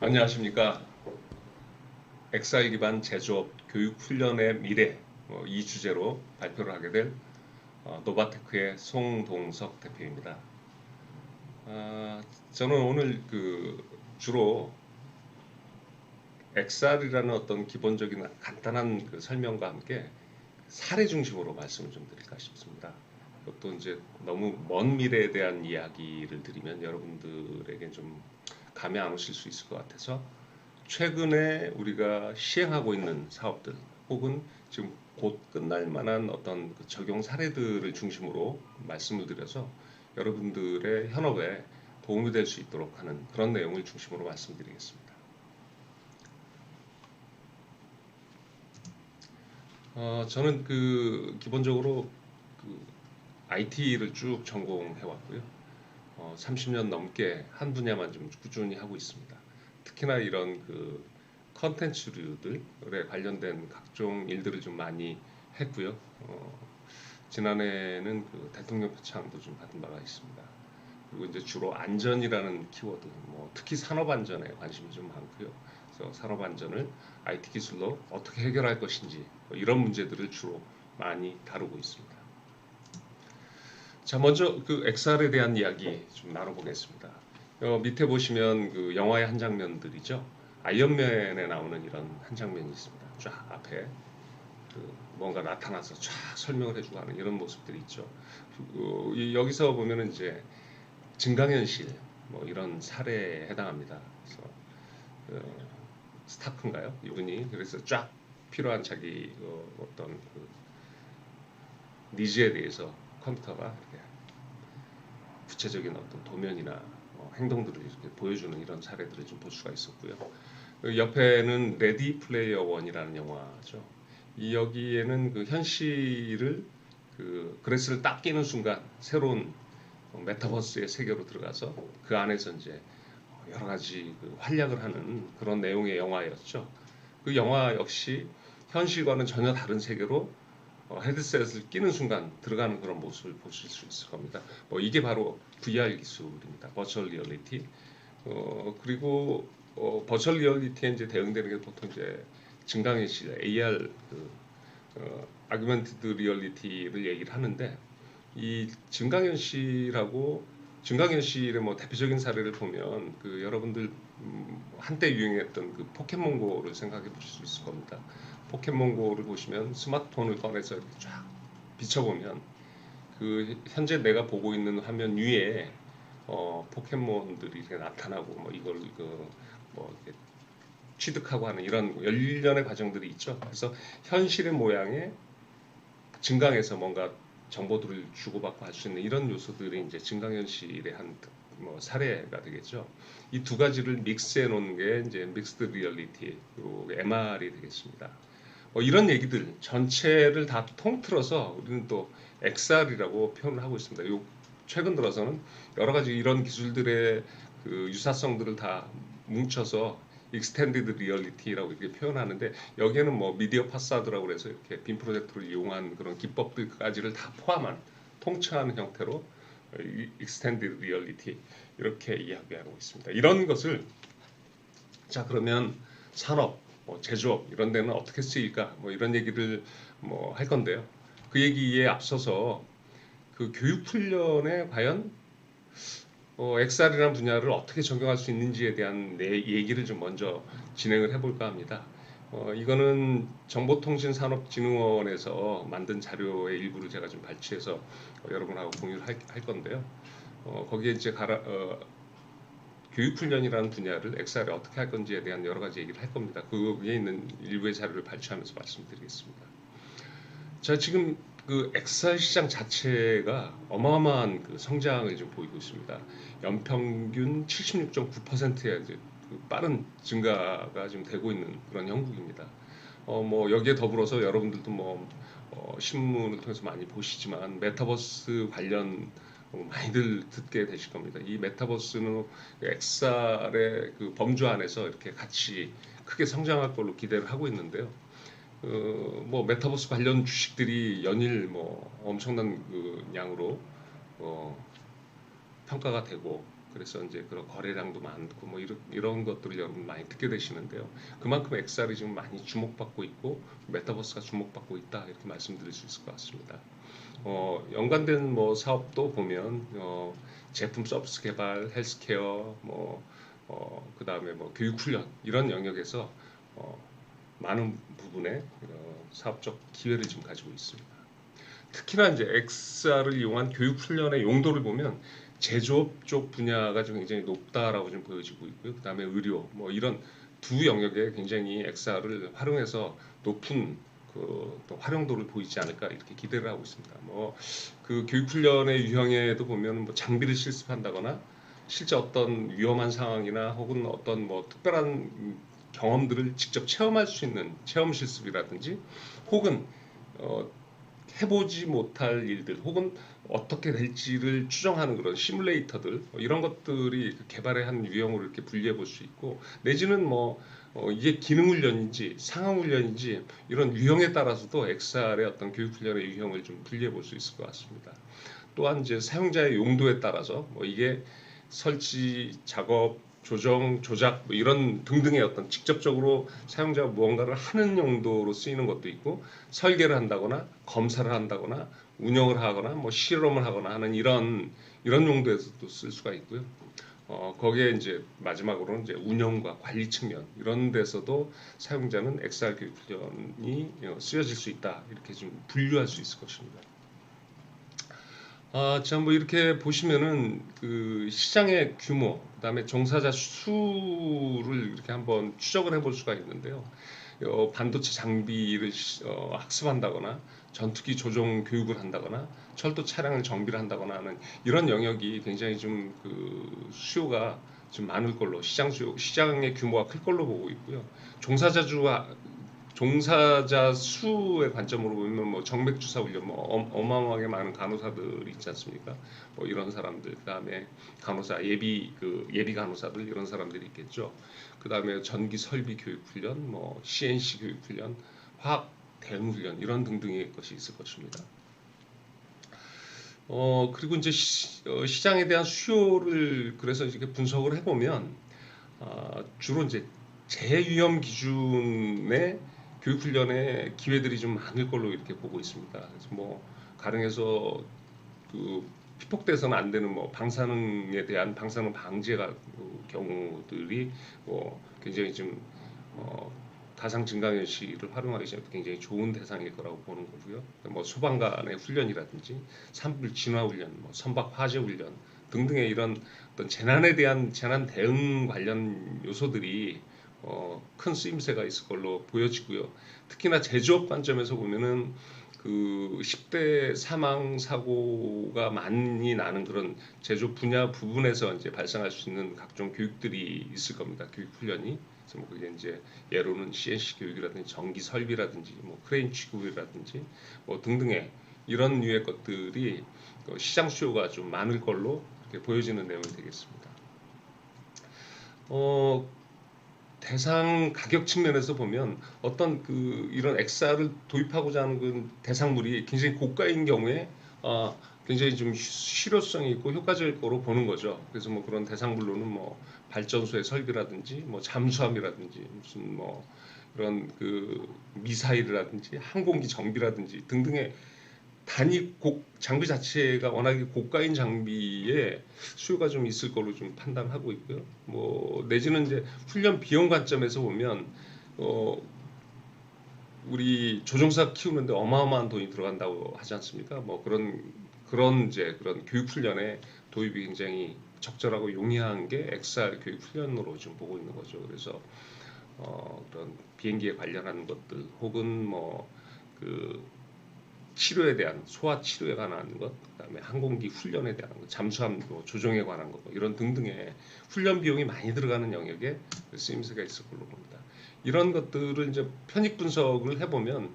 안녕하십니까. 엑사일 기반 제조업 교육 훈련의 미래 이 주제로 발표를 하게 될 노바테크의 송동석 대표입니다. 저는 오늘 주로 엑살이라는 어떤 기본적인 간단한 설명과 함께 사례 중심으로 말씀을 좀 드릴까 싶습니다. 그것도 이제 너무 먼 미래에 대한 이야기를 드리면 여러분들에게 좀 감이 안 오실 수 있을 것 같아서 최근에 우리가 시행하고 있는 사업들 혹은 지금 곧 끝날 만한 어떤 적용 사례들을 중심으로 말씀을 드려서 여러분들의 현업에 도움이 될 수 있도록 하는 그런 내용을 중심으로 말씀드리겠습니다. 저는 기본적으로 IT를 쭉 전공해 왔고요. 30년 넘게 한 분야만 좀 꾸준히 하고 있습니다. 특히나 이런 컨텐츠류들에 관련된 각종 일들을 좀 많이 했고요. 지난해에는 대통령 표창도 좀 받은 바가 있습니다. 그리고 이제 주로 안전이라는 키워드, 특히 산업 안전에 관심이 좀 많고요. 그래서 산업 안전을 IT 기술로 어떻게 해결할 것인지 이런 문제들을 주로 많이 다루고 있습니다. 자, 먼저 엑셀에 대한 이야기 좀 나눠보겠습니다. 밑에 보시면 영화의 한 장면들이죠. 아이언맨에 나오는 이런 한 장면이 있습니다. 쫙 앞에 뭔가 나타나서 쫙 설명을 해주고 하는 이런 모습들이 있죠. 여기서 보면은 이제 증강현실 이런 사례에 해당합니다. 그래서 스타크인가요? 이분이 그래서 쫙 필요한 자기 어떤 니즈에 대해서 컴퓨터가 이렇게 구체적인 어떤 도면이나 행동들을 이렇게 보여주는 이런 사례들을 좀 볼 수가 있었고요. 옆에는 레디 플레이어 원이라는 영화죠. 여기에는 현실을 그레스를 딱 끼는 순간 새로운 메타버스의 세계로 들어가서 그 안에서 이제 여러 가지 활약을 하는 그런 내용의 영화였죠. 그 영화 역시 현실과는 전혀 다른 세계로 헤드셋을 끼는 순간 들어가는 그런 모습을 보실 수 있을 겁니다. 이게 바로 VR 기술입니다. 버추얼 리얼리티. 그리고 버추얼 리얼리티에 이제 대응되는 게 보통 이제 증강현실, AR, 아규먼티드 리얼리티를 얘기를 하는데 이 증강현실의 대표적인 사례를 보면 여러분들 한때 유행했던 포켓몬고를 생각해 보실 수 있을 겁니다. 포켓몬고를 보시면 스마트폰을 꺼내서 이렇게 쫙 비춰보면 현재 내가 보고 있는 화면 위에 포켓몬들이 이렇게 나타나고 이걸 이렇게 취득하고 하는 이런 일련의 과정들이 있죠. 그래서 현실의 모양에 증강해서 뭔가 정보들을 주고받고 할 수 있는 이런 요소들이 이제 증강현실의 한 사례가 되겠죠. 이 두 가지를 믹스해 놓은 게 이제 믹스드 리얼리티, 그리고 MR이 되겠습니다. 이런 얘기들 전체를 다 통틀어서 우리는 또 XR이라고 표현을 하고 있습니다. 최근 들어서는 여러 가지 이런 기술들의 유사성들을 다 뭉쳐서 익스텐디드 리얼리티라고 이렇게 표현하는데 여기에는 미디어 파사드라고 해서 이렇게 빔 프로젝터를 이용한 그런 기법들까지를 다 포함한 통칭하는 형태로 익스텐디드 리얼리티 이렇게 이야기하고 있습니다. 이런 것을 자 그러면 산업, 제조업 이런 데는 어떻게 쓰일까 이런 얘기를 할 건데요. 그 얘기에 앞서서 교육 훈련에 과연 XR이라는 분야를 어떻게 적용할 수 있는지에 대한 얘기를 좀 먼저 진행을 해볼까 합니다. 이거는 정보통신산업진흥원에서 만든 자료의 일부를 제가 좀 발췌해서 여러분하고 공유를 할 건데요. 거기에 이제 교육훈련이라는 분야를 XR에 어떻게 할 건지에 대한 여러 가지 얘기를 할 겁니다. 그 위에 있는 일부의 자료를 발췌하면서 말씀드리겠습니다. 자, 지금 XR 시장 자체가 어마어마한 성장을 좀 보이고 있습니다. 연평균 76.9%의 빠른 증가가 지금 되고 있는 그런 형국입니다. 여기에 더불어서 여러분들도 신문을 통해서 많이 보시지만 메타버스 관련 많이들 듣게 되실 겁니다. 이 메타버스는 XR의 범주 안에서 이렇게 같이 크게 성장할 걸로 기대를 하고 있는데요. 메타버스 관련 주식들이 연일 엄청난 양으로 평가가 되고 그래서 이제 그런 거래량도 많고 뭐 이런 것들을 여러분 많이 듣게 되시는데요. 그만큼 XR이 지금 많이 주목받고 있고 메타버스가 주목받고 있다 이렇게 말씀드릴 수 있을 것 같습니다. 연관된 뭐 사업도 보면 제품 서비스 개발, 헬스케어, 그다음에 뭐 교육 훈련 이런 영역에서 많은 부분의 사업적 기회를 지금 가지고 있습니다. 특히나 이제 XR을 이용한 교육 훈련의 용도를 보면 제조업 쪽 분야가 좀 굉장히 높다라고 좀 보여지고 있고요. 그다음에 의료 뭐 이런 두 영역에 굉장히 XR을 활용해서 높은 또 활용도를 보이지 않을까 이렇게 기대를 하고 있습니다. 뭐 그 교육 훈련의 유형에도 보면 뭐 장비를 실습한다거나 실제 어떤 위험한 상황이나 혹은 어떤 뭐 특별한 경험들을 직접 체험할 수 있는 체험 실습이라든지 혹은 해보지 못할 일들 혹은 어떻게 될지를 추정하는 그런 시뮬레이터들 이런 것들이 개발의 한 유형으로 이렇게 분리해 볼 수 있고 내지는 뭐 이게 기능 훈련인지 상황 훈련인지 이런 유형에 따라서도 XR의 어떤 교육 훈련의 유형을 좀 분리해 볼 수 있을 것 같습니다. 또한 이제 사용자의 용도에 따라서 뭐 이게 설치, 작업, 조정, 조작 뭐 이런 등등의 어떤 직접적으로 사용자가 무언가를 하는 용도로 쓰이는 것도 있고 설계를 한다거나 검사를 한다거나 운영을 하거나 뭐 실험을 하거나 하는 이런 용도에서도 쓸 수가 있고요. 거기에 이제 마지막으로는 이제 운영과 관리 측면 이런 데서도 사용자는 XR 교육 훈련이 쓰여질 수 있다 이렇게 좀 분류할 수 있을 것입니다. 자, 뭐 이렇게 보시면은 그 시장의 규모, 그다음에 종사자 수를 이렇게 한번 추적을 해볼 수가 있는데요. 반도체 장비를 학습한다거나 전투기 조종 교육을 한다거나 철도 차량을 정비를 한다거나 하는 이런 영역이 굉장히 좀 그 수요가 좀 많을 걸로 시장의 규모가 클 걸로 보고 있고요. 종사자 수의 관점으로 보면 뭐 정맥주사 훈련 뭐 어마어마하게 많은 간호사들이 있지 않습니까? 뭐 이런 사람들 그다음에 간호사 예비 간호사들 이런 사람들이 있겠죠. 그다음에 전기 설비 교육 훈련, 뭐 CNC 교육 훈련, 화학 대응 훈련 이런 등등의 것이 있을 것입니다. 그리고 이제 시장에 대한 수요를 그래서 이렇게 분석을 해보면 주로 이제 재위험 기준의 교육훈련의 기회들이 좀 많을 걸로 이렇게 보고 있습니다. 그래서 뭐 가령해서 그 피폭돼서는 안 되는 뭐 방사능에 대한 방사능 방지가 경우들이 뭐 굉장히 좀 가상 증강현실을 활용하기 시작해서 굉장히 좋은 대상일 거라고 보는 거고요. 뭐 소방관의 훈련이라든지 산불 진화 훈련, 뭐 선박 화재 훈련 등등의 이런 어떤 재난에 대한 재난 대응 관련 요소들이 큰 쓰임새가 있을 걸로 보여지고요. 특히나 제조업 관점에서 보면은 그 10대 사망 사고가 많이 나는 그런 제조 분야 부분에서 이제 발생할 수 있는 각종 교육들이 있을 겁니다. 교육 훈련이. 그래서 뭐 그게 이제 예로는 CNC 교육이라든지 전기 설비라든지 뭐 크레인 취급이라든지 뭐 등등의 이런 류의 것들이 시장 수요가 좀 많을 걸로 이렇게 보여지는 내용이 되겠습니다. 대상 가격 측면에서 보면 어떤 이런 XR을 도입하고자 하는 그 대상물이 굉장히 고가인 경우에 굉장히 좀 실효성이 있고 효과적일 거로 보는 거죠. 그래서 뭐 그런 대상물로는 뭐 발전소의 설비라든지 뭐 잠수함이라든지 무슨 뭐 이런 그 미사일이라든지 항공기 정비라든지 등등의 장비 자체가 워낙에 고가인 장비에 수요가 좀 있을 걸로 좀 판단하고 있고요. 뭐 내지는 이제 훈련 비용 관점에서 보면 우리 조종사 키우는데 어마어마한 돈이 들어간다고 하지 않습니까? 뭐 그런 교육 훈련에 도입이 굉장히 적절하고 용이한 게 XR 교육 훈련으로 좀 보고 있는 거죠. 그래서 그런 비행기에 관련한 것들 혹은 치료에 대한 소아 치료에 관한 것, 그다음에 항공기 훈련에 대한 것, 잠수함 조종에 관한 것 이런 등등의 훈련 비용이 많이 들어가는 영역에 쓰임새가 있을 걸로 봅니다. 이런 것들을 이제 편익 분석을 해보면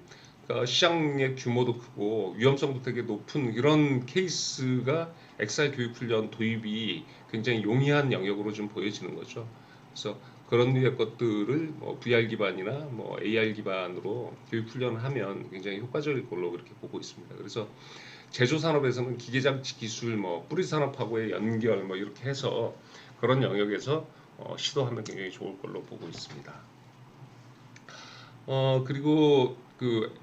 시장의 규모도 크고 위험성도 되게 높은 이런 케이스가 XR 교육 훈련 도입이 굉장히 용이한 영역으로 좀 보여지는 거죠. 그래서 그런 류의 것들을 뭐 VR 기반이나 뭐 AR 기반으로 교육 훈련을 하면 굉장히 효과적일 걸로 그렇게 보고 있습니다. 그래서 제조 산업에서는 기계장치 기술, 뭐 뿌리 산업하고의 연결, 뭐 이렇게 해서 그런 영역에서 시도하면 굉장히 좋을 걸로 보고 있습니다. 그리고 그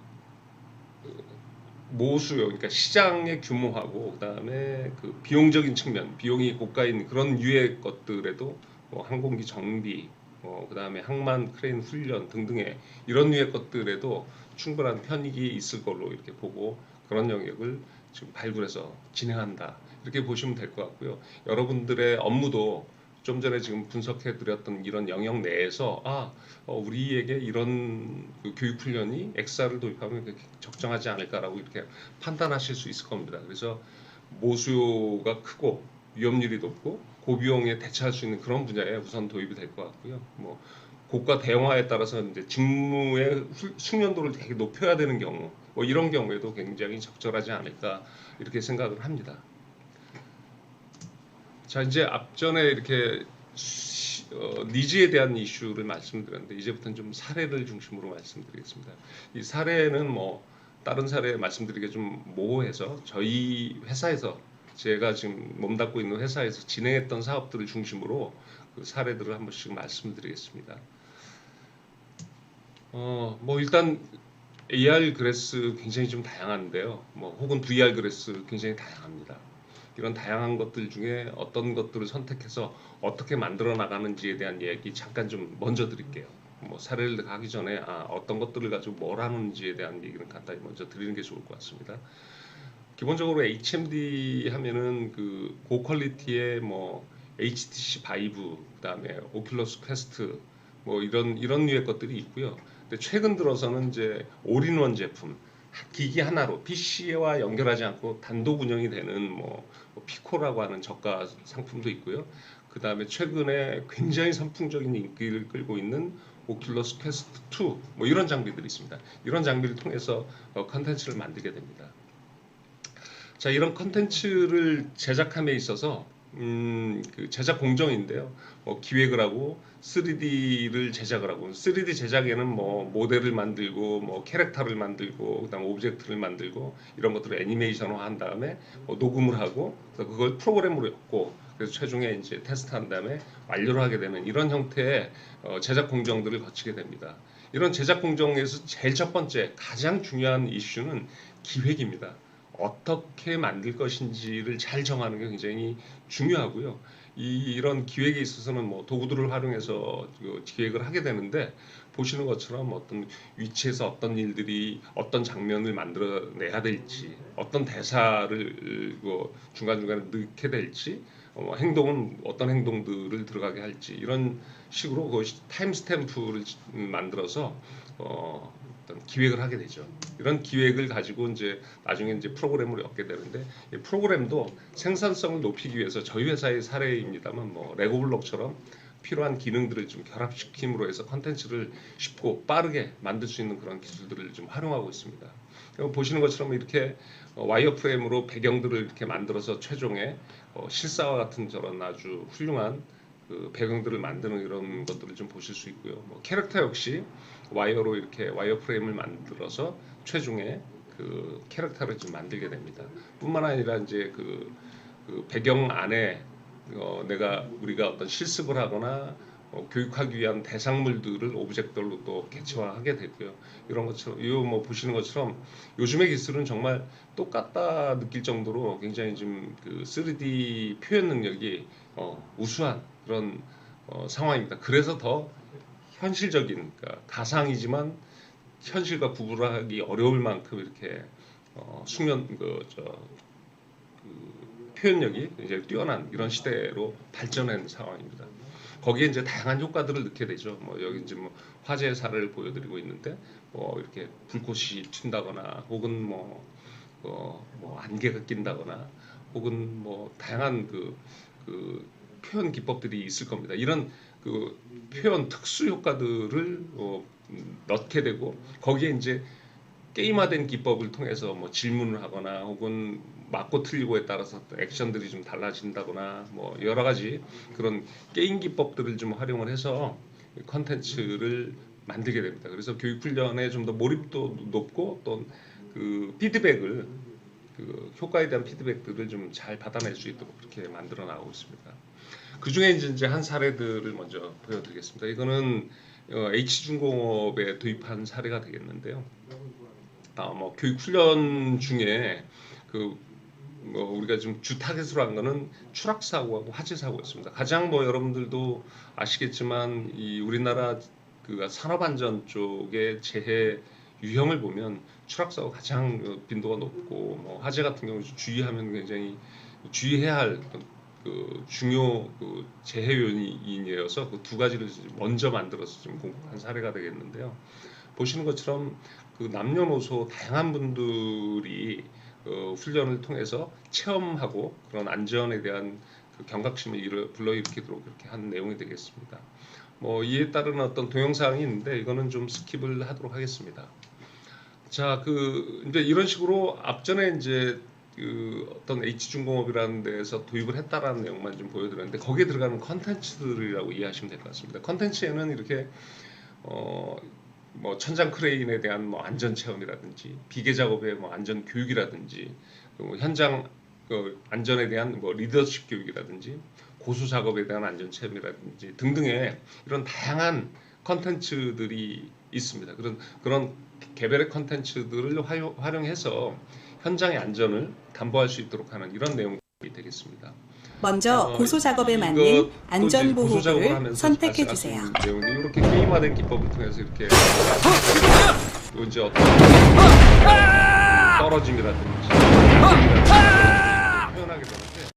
모수요, 그러니까 시장의 규모하고 그다음에 그 비용적인 측면, 비용이 고가인 그런 유의 것들에도 뭐 항공기 정비, 그다음에 항만 크레인 훈련 등등의 이런 유의 것들에도 충분한 편익이 있을 걸로 이렇게 보고 그런 영역을 지금 발굴해서 진행한다 이렇게 보시면 될 것 같고요. 여러분들의 업무도 좀 전에 지금 분석해 드렸던 이런 영역 내에서 우리에게 이런 그 교육 훈련이 엑사를 도입하면 그렇게 적정하지 않을까라고 이렇게 판단하실 수 있을 겁니다. 그래서 모수요가 크고 위험률이 높고 고비용에 대처할 수 있는 그런 분야에 우선 도입이 될 것 같고요. 뭐 고가 대형화에 따라서 이제 직무의 숙련도를 되게 높여야 되는 경우, 뭐 이런 경우에도 굉장히 적절하지 않을까 이렇게 생각을 합니다. 자, 이제 앞전에 이렇게 니즈에 대한 이슈를 말씀드렸는데 이제부터는 좀 사례를 중심으로 말씀드리겠습니다. 이 사례는 뭐 다른 사례 말씀드리기 좀 모호해서 저희 회사에서 제가 지금 몸담고 있는 회사에서 진행했던 사업들을 중심으로 그 사례들을 한 번씩 말씀드리겠습니다. 뭐 일단 AR 그래스 굉장히 좀 다양한데요. 뭐 혹은 VR 그래스 굉장히 다양합니다. 이런 다양한 것들 중에 어떤 것들을 선택해서 어떻게 만들어 나가는지에 대한 얘기 잠깐 좀 먼저 드릴게요. 뭐 사례를 가기 전에 어떤 것들을 가지고 뭘 하는지에 대한 얘기는 간단히 먼저 드리는 게 좋을 것 같습니다. 기본적으로 HMD 하면은 그 고퀄리티의 뭐 HTC 바이브, 그다음에 오큘러스 퀘스트 뭐 이런 류의 것들이 있고요. 근데 최근 들어서는 이제 올인원 제품, 기기 하나로 PC와 연결하지 않고 단독 운영이 되는 뭐 피코라고 하는 저가 상품도 있고요. 그다음에 최근에 굉장히 선풍적인 인기를 끌고 있는 오큘러스 퀘스트 2, 뭐 이런 장비들이 있습니다. 이런 장비를 통해서 컨텐츠를 만들게 됩니다. 자, 이런 컨텐츠를 제작함에 있어서 그 제작 공정인데요. 기획을 하고 3D를 제작을 하고 3D 제작에는 뭐 모델을 만들고 뭐 캐릭터를 만들고 그다음 오브젝트를 만들고 이런 것들을 애니메이션화 한 다음에 녹음을 하고 그래서 그걸 프로그램으로 엮고 그래서 최종에 이제 테스트한 다음에 완료를 하게 되는 이런 형태의 제작 공정들을 거치게 됩니다. 이런 제작 공정에서 제일 첫 번째 가장 중요한 이슈는 기획입니다. 어떻게 만들 것인지를 잘 정하는 게 굉장히 중요하고요. 이런 기획에 있어서는 뭐 도구들을 활용해서 기획을 하게 되는데 보시는 것처럼 어떤 위치에서 어떤 일들이 어떤 장면을 만들어내야 될지 어떤 대사를 중간중간에 넣게 될지 행동은 어떤 행동들을 들어가게 할지 이런 식으로 그 타임 스탬프를 만들어서 어떤 기획을 하게 되죠. 이런 기획을 가지고 이제 나중에 이제 프로그램을 엮게 되는데 이 프로그램도 생산성을 높이기 위해서 저희 회사의 사례입니다만 뭐 레고블록처럼 필요한 기능들을 좀 결합시킴으로 해서 컨텐츠를 쉽고 빠르게 만들 수 있는 그런 기술들을 좀 활용하고 있습니다. 보시는 것처럼 이렇게 와이어프레임으로 배경들을 이렇게 만들어서 최종에 실사와 같은 저런 아주 훌륭한 그 배경들을 만드는 이런 것들을 좀 보실 수 있고요. 뭐 캐릭터 역시 와이어로 이렇게 와이어 프레임을 만들어서 최종에 그 캐릭터를 좀 만들게 됩니다. 뿐만 아니라 이제 그 배경 안에 우리가 어떤 실습을 하거나 교육하기 위한 대상물들을 오브젝트로 또 개체화하게 되고요. 이런 것처럼 뭐 보시는 것처럼 요즘의 기술은 정말 똑같다 느낄 정도로 굉장히 좀 그 3D 표현 능력이 우수한 그런 상황입니다. 그래서 더 현실적인 그러니까 가상이지만 현실과 구분하기 어려울 만큼 이렇게 숙련 표현력이 이제 뛰어난 이런 시대로 발전한 상황입니다. 거기에 이제 다양한 효과들을 넣게 되죠. 뭐 여기 이제 뭐 화재 사례를 보여드리고 있는데 뭐 이렇게 불꽃이 튄다거나 혹은 뭐 안개가 낀다거나 혹은 뭐 다양한 그 표현 기법들이 있을 겁니다. 이런 그 표현 특수 효과들을 넣게 되고 거기에 이제 게임화된 기법을 통해서 뭐 질문을 하거나 혹은 맞고 틀리고에 따라서 액션들이 좀 달라진다거나 뭐 여러 가지 그런 게임 기법들을 좀 활용을 해서 컨텐츠를 만들게 됩니다. 그래서 교육 훈련에 좀 더 몰입도 높고 또 그 피드백을 그 효과에 대한 피드백들을 좀 잘 받아낼 수 있도록 그렇게 만들어 나가고 있습니다. 그 중에 이제 한 사례들을 먼저 보여드리겠습니다. 이거는 H중공업에 도입한 사례가 되겠는데요. 뭐 교육 훈련 중에 뭐 우리가 지금 주 타겟으로 한 거는 추락 사고하고 화재 사고였습니다. 가장 뭐 여러분들도 아시겠지만 이 우리나라 그 산업안전 쪽의 재해 유형을 보면 추락 사고 가장 빈도가 높고 뭐 화재 같은 경우 주의하면 굉장히 주의해야 할 그 중요 그 재해 요인이어서 그 두 가지를 먼저 만들어서 좀 공부한 사례가 되겠는데요. 보시는 것처럼 그 남녀노소 다양한 분들이 훈련을 통해서 체험하고 그런 안전에 대한 그 경각심을 불러일으키도록 그렇게 한 내용이 되겠습니다. 뭐 이에 따른 어떤 동영상이 있는데 이거는 좀 스킵을 하도록 하겠습니다. 자, 이제 이런 식으로 앞전에 이제 어떤 H중공업이라는 데에서 도입을 했다라는 내용만 좀 보여드렸는데 거기에 들어가는 컨텐츠들이라고 이해하시면 될 것 같습니다. 컨텐츠에는 이렇게 뭐 천장 크레인에 대한 뭐 안전 체험이라든지 비계 작업의 뭐 안전 교육이라든지 현장 안전에 대한 뭐 리더십 교육이라든지 고수 작업에 대한 안전 체험이라든지 등등의 이런 다양한 컨텐츠들이 있습니다. 그런 개별의 컨텐츠들을 활용해서 현장의 안전을 담보할 수 있도록 하는 이런 내용이 되겠습니다. 먼저 고소 작업에 맞는 안전 보호구를 선택해 주세요. 이렇게 게임화된 기법을 통해서 이렇게 이제 어떤 떨어짐이라든지 표현하게 되는데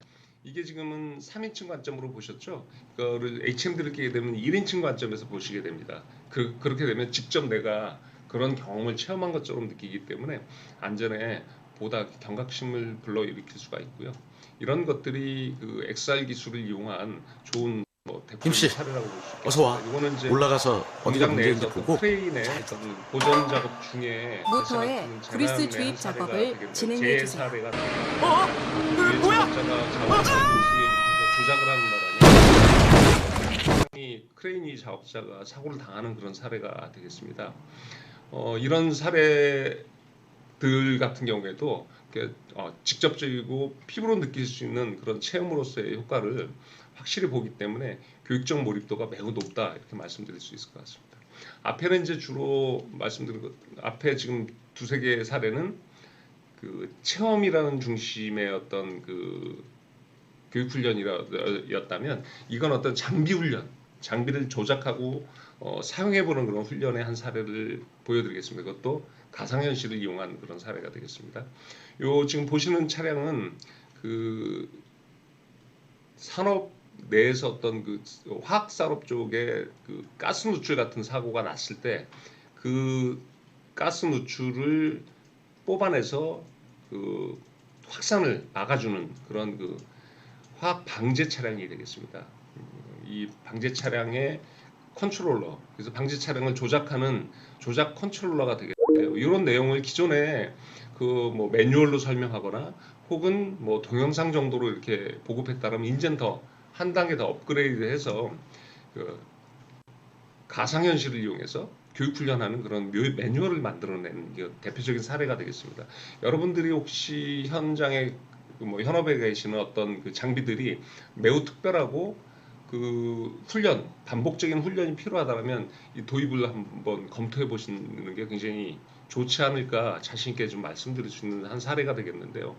이게 지금은 3인칭 관점으로 보셨죠? 그거를 HMD를 끼게 되면 1인칭 관점에서 보시게 됩니다. 그렇게 되면 직접 내가 그런 경험을 체험한 것처럼 느끼기 때문에 안전에 보다 경각심을 불러일으킬 수가 있고요. 이런 것들이 그 XR 기술을 이용한 좋은 뭐 대표적인 사례라고 볼 수 있습니다. 어서 와. 이거는 이제 올라가서 어디가 문제인지 내에서 보고 크레인의 보전 작업 중에 모터의 그리스 주입 작업을 진행해 주세요. 뭐야? 조작을 하는 바람에 크레인 작업자가 사고를 당하는 그런 사례가 되겠습니다. 이런 사례들 같은 경우에도 직접적이고 피부로 느낄 수 있는 그런 체험으로서의 효과를 확실히 보기 때문에 교육적 몰입도가 매우 높다 이렇게 말씀드릴 수 있을 것 같습니다. 앞에는 이제 주로 말씀드린 것, 앞에 지금 두세 개의 사례는 그 체험이라는 중심의 어떤 그 교육훈련이었다면 이건 어떤 장비 훈련, 장비를 조작하고 사용해보는 그런 훈련의 한 사례를 보여드리겠습니다. 그것도 가상현실을 이용한 그런 사례가 되겠습니다. 요 지금 보시는 차량은 그 산업 내에서 어떤 그 화학 산업 쪽에 그 가스 누출 같은 사고가 났을 때 그 가스 누출을 뽑아내서 그 확산을 막아주는 그런 그 화학 방제 차량이 되겠습니다. 이 방제 차량의 컨트롤러, 그래서 방제 차량을 조작하는 조작 컨트롤러가 되겠는데요. 이런 내용을 기존에 그 뭐 매뉴얼로 설명하거나 혹은 뭐 동영상 정도로 이렇게 보급했다면 이제는 더 한 단계 더 업그레이드해서 그 가상현실을 이용해서 교육훈련하는 그런 매뉴얼을 만들어낸 대표적인 사례가 되겠습니다. 여러분들이 혹시 현장에 뭐 현업에 계시는 어떤 그 장비들이 매우 특별하고 그 훈련, 반복적인 훈련이 필요하다면 이 도입을 한번 검토해 보시는 게 굉장히 좋지 않을까 자신 있게 좀 말씀드릴 수 있는 한 사례가 되겠는데요.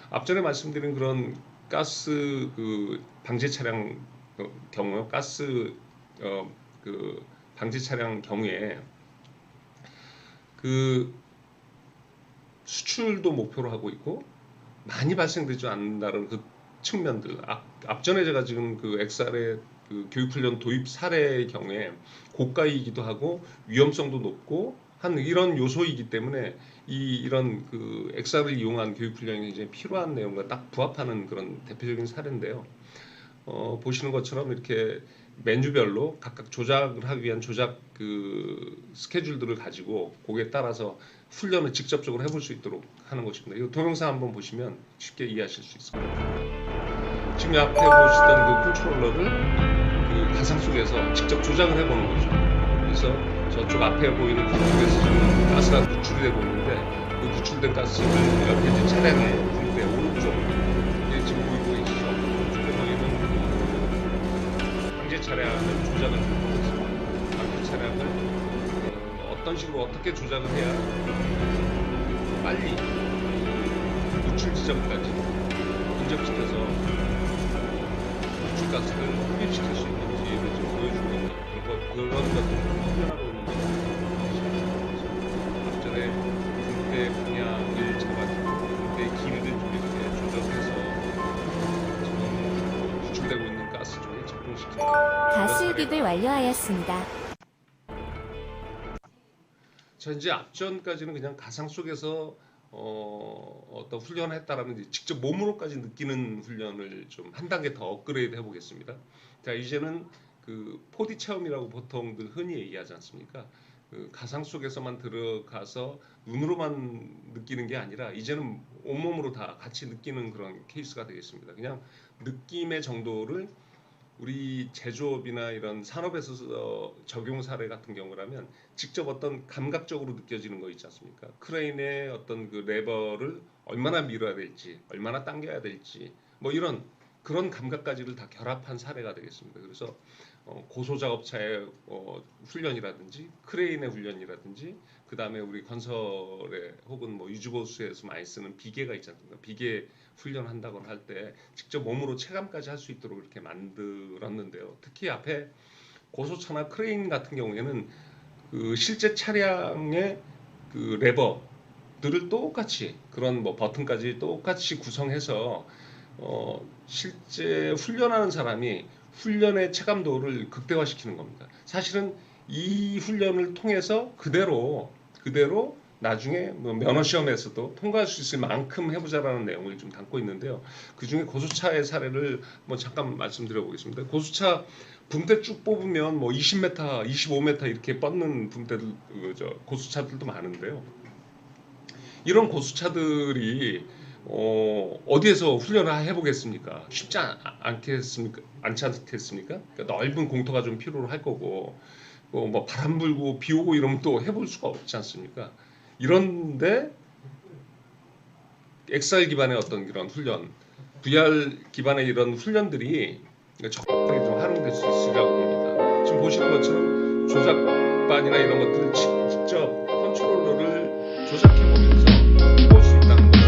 앞전에 말씀드린 그런 가스 그 방제 차량 경우, 가스 그 방제 차량 경우에 그 수출도 목표로 하고 있고 많이 발생되지 않는다는 그 측면들. 앞전에 제가 지금 그 XR의 그 교육훈련 도입 사례의 경우에 고가이기도 하고 위험성도 높고 한 이런 요소이기 때문에 이런 그 XR을 이용한 교육훈련이 굉장히 필요한 내용과 딱 부합하는 그런 대표적인 사례인데요. 보시는 것처럼 이렇게 메뉴별로 각각 조작을 하기 위한 조작 그 스케줄들을 가지고 거기에 따라서 훈련을 직접적으로 해볼 수 있도록 하는 것입니다. 이 동영상 한번 보시면 쉽게 이해하실 수 있을 겁니다. 지금 앞에 보시던 그 컨트롤러를 그 가상 속에서 직접 조작을 해보는 거죠. 그래서 저쪽 앞에 보이는 그쪽에서 지금 가스가 누출이 되고 있는데 그 누출된 가스를 옆에 있는 차량의 불배 오른쪽 이게 지금 보이고 계시죠? 오른쪽에 보이는 차량을 조작을 하고 있습니다. 그 차량을 어떤 식으로 어떻게 조작을 해야 빨리 노출 지점까지 인접시켜서 노출가스를 흡입시킬 수 있는지를 좀 보여주는 겁니다. 그런 것들을 훈련하고 있는 거죠. 앞전에 군대 방향을 잡아주고 군대 길을 좀 이렇게 조절해서 지금 유출되고 있는 가스 쪽에 집중시키는 가스흡입을 완료하였습니다. 자, 이제 앞전까지는 그냥 가상 속에서 어떤 훈련을 했다라면 이제 직접 몸으로까지 느끼는 훈련을 좀 한 단계 더 업그레이드 해보겠습니다. 자, 이제는 그 4D 체험이라고 보통들 흔히 얘기하지 않습니까? 그 가상 속에서만 들어가서 눈으로만 느끼는 게 아니라 이제는 온몸으로 다 같이 느끼는 그런 케이스가 되겠습니다. 그냥 느낌의 정도를 우리 제조업이나 이런 산업에서 적용 사례 같은 경우라면 직접 어떤 감각적으로 느껴지는 거 있지 않습니까? 크레인의 어떤 그 레버를 얼마나 밀어야 될지, 얼마나 당겨야 될지, 뭐 이런 그런 감각까지를 다 결합한 사례가 되겠습니다. 그래서 고소작업차의 훈련이라든지 크레인의 훈련이라든지 그 다음에 우리 건설에 혹은 뭐 유지보수에서 많이 쓰는 비계가 있지 않습니까? 비계 훈련한다거나 할 때 직접 몸으로 체감까지 할 수 있도록 이렇게 만들었는데요. 특히 앞에 고소차나 크레인 같은 경우에는 그 실제 차량의 그 레버들을 똑같이 그런 뭐 버튼까지 똑같이 구성해서 실제 훈련하는 사람이 훈련의 체감도를 극대화시키는 겁니다. 사실은 이 훈련을 통해서 그대로 나중에 뭐 면허 시험에서도 통과할 수 있을 만큼 해보자라는 내용을 좀 담고 있는데요. 그 중에 고수차의 사례를 뭐 잠깐 말씀드려 보겠습니다. 고수차 붐대 쭉 뽑으면 뭐 20m, 25m 이렇게 뻗는 붐대들, 고수차들도 많은데요. 이런 고수차들이 어디에서 훈련을 해보겠습니까? 쉽지 않겠습니까? 그러니까 넓은 공터가 좀 필요로 할 거고, 뭐 바람 불고 비 오고 이러면 또 해볼 수가 없지 않습니까? 이런데 XR 기반의 어떤 그런 훈련, VR 기반의 이런 훈련들이 적당히 좀 활용될 수 있으리라고 봅니다. 지금 보시는 것처럼 조작반이나 이런 것들을 직접 컨트롤러를 조작해보면서 해볼 수 있다는 거죠.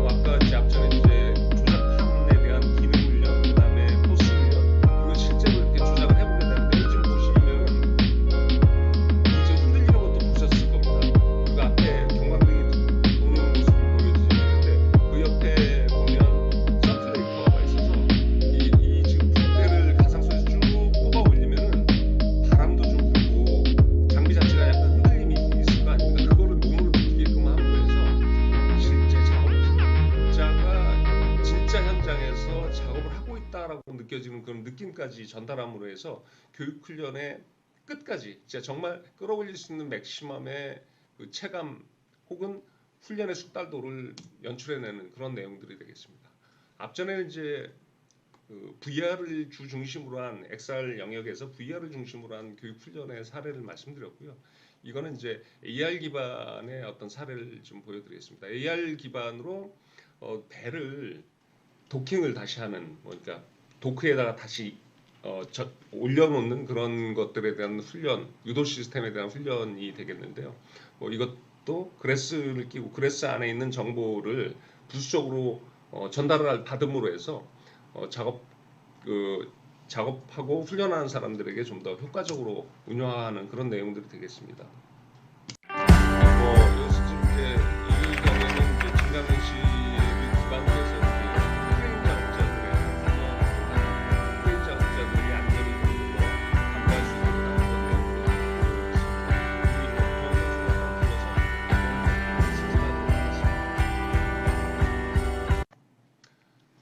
아까 이제 앞전에 이제 조작판에 대한 기능 훈련, 그 다음에 포스 훈련, 그리고 실제로 이렇게 조작을 해보게 되는데 지금 보시면 이제 흔들리는 것도 보셨을 겁니다. 그 앞에 경광등이 도는 모습을 보여드리는데 그 옆에 보면 서큘레이터가 있어서 이 지금 붓대를 가상 속에서 쭉 뽑아 올리면은 바람도 좀 불고 장비 자체가 약간 흔들림이 있을 거 아닙니까? 그거를 몸으로 느끼게끔 함으로 해서 실제 작업자가 진짜 현장에서 작업을 하고 있다라고 느껴지는 그런 느낌까지 전달함으로 해서 교육 훈련의 끝까지 진짜 정말 끌어올릴 수 있는 맥시멈의 그 체감 혹은 훈련의 숙달도를 연출해내는 그런 내용들이 되겠습니다. 앞전에는 이제 그 VR을 주 중심으로 한 XR 영역에서 VR을 중심으로 한 교육 훈련의 사례를 말씀드렸고요. 이거는 이제 AR 기반의 어떤 사례를 좀 보여드리겠습니다. AR 기반으로 배를 도킹을 다시 하는, 그러니까 도크에다가 다시 올려놓는 그런 것들에 대한 훈련, 유도 시스템에 대한 훈련이 되겠는데요. 이것도 그래스를 끼고 그래스 안에 있는 정보를 부수적으로 전달을 받음으로 해서 작업하고 훈련하는 사람들에게 좀 더 효과적으로 운영하는 그런 내용들이 되겠습니다. 여기서 지금 이제 이 경우에는 이제 진강현실을 기반으로 해서 크레인 작업자들의 안전을 좀 더 담보할 수 있는 그런 내용들을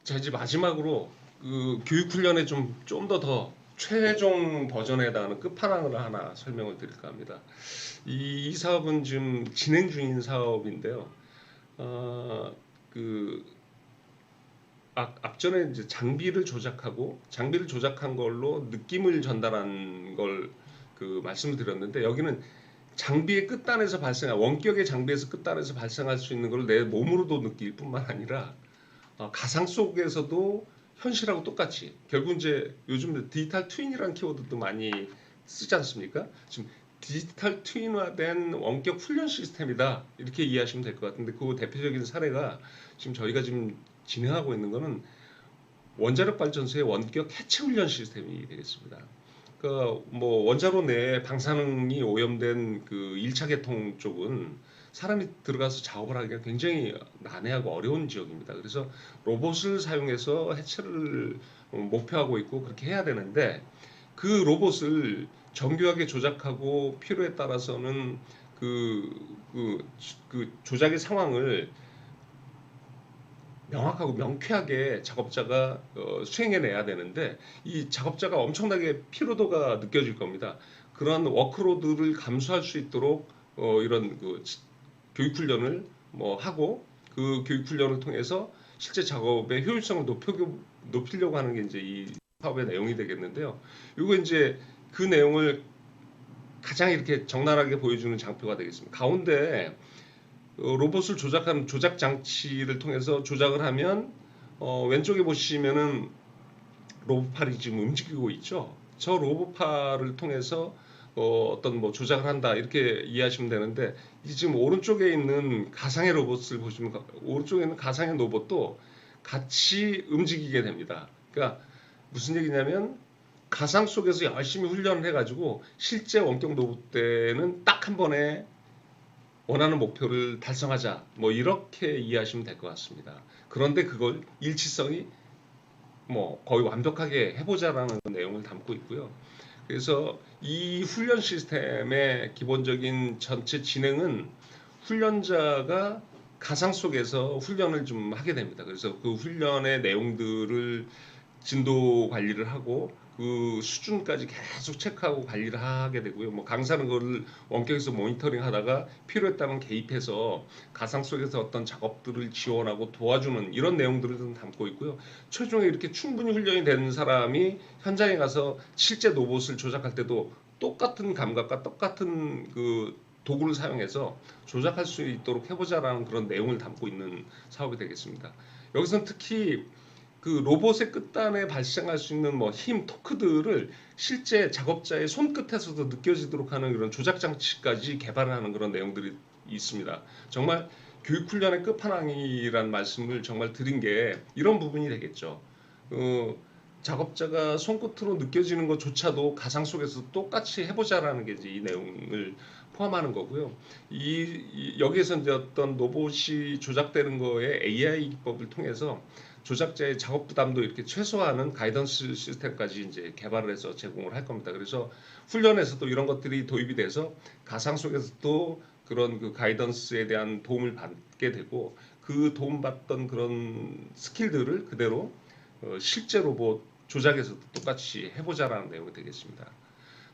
자, 이제 마지막으로 그 교육 훈련의 좀 더 최종 버전에 해당하는 끝판왕을 하나 설명을 드릴까 합니다. 이 사업은 지금 진행 중인 사업인데요. 앞전에 이제 장비를 조작한 걸로 느낌을 전달한 걸 말씀을 드렸는데, 여기는 장비의 끝단에서 원격의 장비에서 끝단에서 발생할 수 있는 걸 내 몸으로도 느낄 뿐만 아니라 가상 속에서도 현실하고 똑같이 결국 이제 요즘 디지털 트윈이라는 키워드도 많이 쓰지 않습니까? 지금 디지털 트윈화된 원격 훈련 시스템이다 이렇게 이해하시면 될 것 같은데 그 대표적인 사례가 지금 저희가 지금 진행하고 있는 거는 원자력 발전소의 원격 해체 훈련 시스템이 되겠습니다. 그러니까 뭐 원자로 내 방사능이 오염된 그 1차 개통 쪽은 사람이 들어가서 작업을 하기가 굉장히 난해하고 어려운 지역입니다. 그래서 로봇을 사용해서 해체를 목표하고 있고 그렇게 해야 되는데 그 로봇을 정교하게 조작하고 필요에 따라서는 그 조작의 상황을 명확하고 명쾌하게 작업자가 수행해내야 되는데 이 작업자가 엄청나게 피로도가 느껴질 겁니다. 그런 워크로드를 감수할 수 있도록 이런 그 교육훈련을 뭐 하고 그 교육훈련을 통해서 실제 작업의 효율성을 높이려고 하는 게 이제 이 사업의 내용이 되겠는데요. 이거 이제 그 내용을 가장 이렇게 적나라하게 보여주는 장표가 되겠습니다. 가운데 로봇을 조작하는 조작 장치를 통해서 조작을 하면 왼쪽에 보시면은 로봇팔이 지금 움직이고 있죠. 저 로봇팔을 통해서 어떤 뭐 조작을 한다 이렇게 이해하시면 되는데 이 지금 오른쪽에 있는 가상의 로봇을 보시면 오른쪽에 있는 가상의 로봇도 같이 움직이게 됩니다. 그러니까 무슨 얘기냐면 가상 속에서 열심히 훈련을 해가지고 실제 원격 로봇 때는 딱 한 번에 원하는 목표를 달성하자 뭐 이렇게 이해하시면 될 것 같습니다. 그런데 그걸 일치성이 뭐 거의 완벽하게 해보자라는 내용을 담고 있고요. 그래서 이 훈련 시스템의 기본적인 전체 진행은 훈련자가 가상 속에서 훈련을 좀 하게 됩니다. 그래서 그 훈련의 내용들을 진도 관리를 하고 그 수준까지 계속 체크하고 관리를 하게 되고요. 뭐 강사는 그걸 원격에서 모니터링 하다가 필요에 따른 개입해서 가상 속에서 어떤 작업들을 지원하고 도와주는 이런 내용들을 좀 담고 있고요. 최종에 이렇게 충분히 훈련이 된 사람이 현장에 가서 실제 로봇을 조작할 때도 똑같은 감각과 똑같은 그 도구를 사용해서 조작할 수 있도록 해보자라는 그런 내용을 담고 있는 사업이 되겠습니다. 여기서는 특히 그 로봇의 끝단에 발생할 수 있는 뭐 힘, 토크들을 실제 작업자의 손끝에서도 느껴지도록 하는 그런 조작 장치까지 개발을 하는 그런 내용들이 있습니다. 정말 교육훈련의 끝판왕이란 말씀을 정말 드린 게 이런 부분이 되겠죠. 작업자가 손끝으로 느껴지는 것조차도 가상 속에서 똑같이 해보자라는 게 이제 이 내용을 포함하는 거고요. 여기에서 이제 어떤 로봇이 조작되는 거에 AI 기법을 통해서 조작자의 작업 부담도 이렇게 최소화하는 가이던스 시스템까지 이제 개발을 해서 제공을 할 겁니다. 그래서 훈련에서도 이런 것들이 도입이 돼서 가상 속에서도 그런 그 가이던스에 대한 도움을 받게 되고 그 도움받던 그런 스킬들을 그대로 실제 로봇 조작에서도 똑같이 해보자라는 내용이 되겠습니다.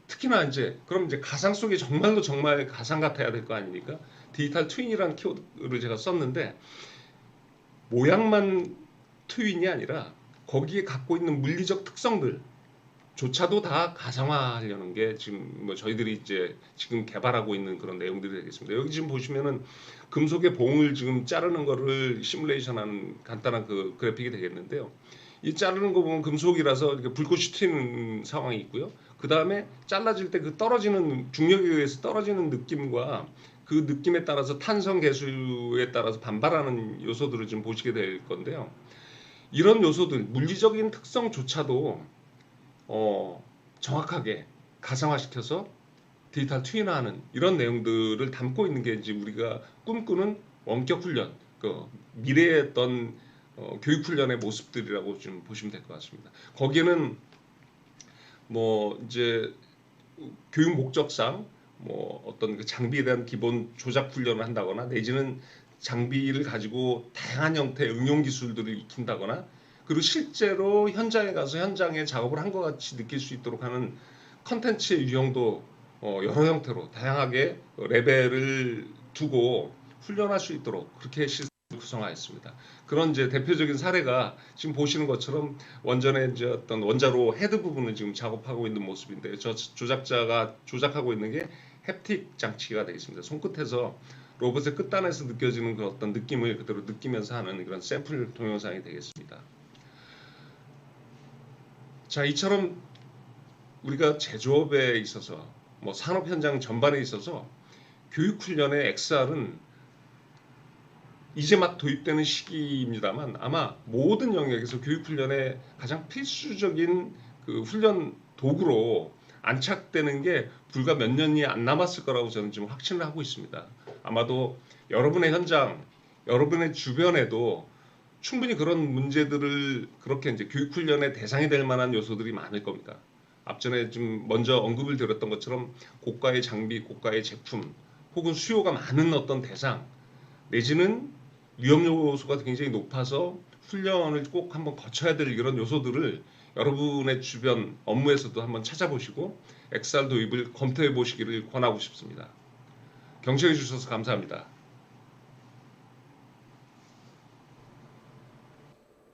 특히나 이제 그럼 이제 가상 속에 정말로 정말 가상 같아야 될 거 아닙니까? 디지털 트윈이라는 키워드를 제가 썼는데 모양만 트윈이 아니라 거기에 갖고 있는 물리적 특성들조차도 다 가상화하려는 게 지금 뭐 저희들이 이제 지금 개발하고 있는 그런 내용들이 되겠습니다. 여기 지금 보시면은 금속의 봉을 지금 자르는 거를 시뮬레이션하는 간단한 그 그래픽이 되겠는데요. 이 자르는 거 보면 금속이라서 이렇게 불꽃이 튀는 상황이 있고요. 그 다음에 잘라질 때 그 떨어지는 중력에 의해서 떨어지는 느낌과 그 느낌에 따라서 탄성 계수에 따라서 반발하는 요소들을 좀 보시게 될 건데요. 이런 요소들, 물리적인 특성조차도 정확하게 가상화시켜서 디지털 트윈화하는 이런 내용들을 담고 있는 게 이제 우리가 꿈꾸는 원격 훈련, 그 미래의 어떤 교육 훈련의 모습들이라고 좀 보시면 될 것 같습니다. 거기에는 뭐 이제 교육 목적상 뭐 어떤 그 장비에 대한 기본 조작 훈련을 한다거나 내지는 장비를 가지고 다양한 형태의 응용 기술들을 익힌다거나 그리고 실제로 현장에 가서 현장의 작업을 한 것 같이 느낄 수 있도록 하는 컨텐츠의 유형도 여러 형태로 다양하게 레벨을 두고 훈련할 수 있도록 그렇게 시스템을 구성하였습니다. 그런 이제 대표적인 사례가 지금 보시는 것처럼 원전의 이제 어떤 원자로 헤드 부분을 지금 작업하고 있는 모습인데요. 저 조작자가 조작하고 있는 게 햅틱 장치가 되겠습니다. 손끝에서 로봇의 끝단에서 느껴지는 그 어떤 느낌을 그대로 느끼면서 하는 그런 샘플 동영상이 되겠습니다. 자, 이처럼 우리가 제조업에 있어서 뭐 산업 현장 전반에 있어서 교육 훈련의 XR은 이제 막 도입되는 시기입니다만 아마 모든 영역에서 교육 훈련의 가장 필수적인 그 훈련 도구로 안착되는 게 불과 몇 년이 안 남았을 거라고 저는 지금 확신을 하고 있습니다. 아마도 여러분의 현장, 여러분의 주변에도 충분히 그런 문제들을 그렇게 이제 교육 훈련의 대상이 될 만한 요소들이 많을 겁니다. 앞전에 좀 먼저 언급을 드렸던 것처럼 고가의 장비, 고가의 제품, 혹은 수요가 많은 어떤 대상, 내지는 위험 요소가 굉장히 높아서 훈련을 꼭 한번 거쳐야 될 이런 요소들을 여러분의 주변 업무에서도 한번 찾아보시고 XR 도입을 검토해 보시기를 권하고 싶습니다. 경청해 주셔서 감사합니다.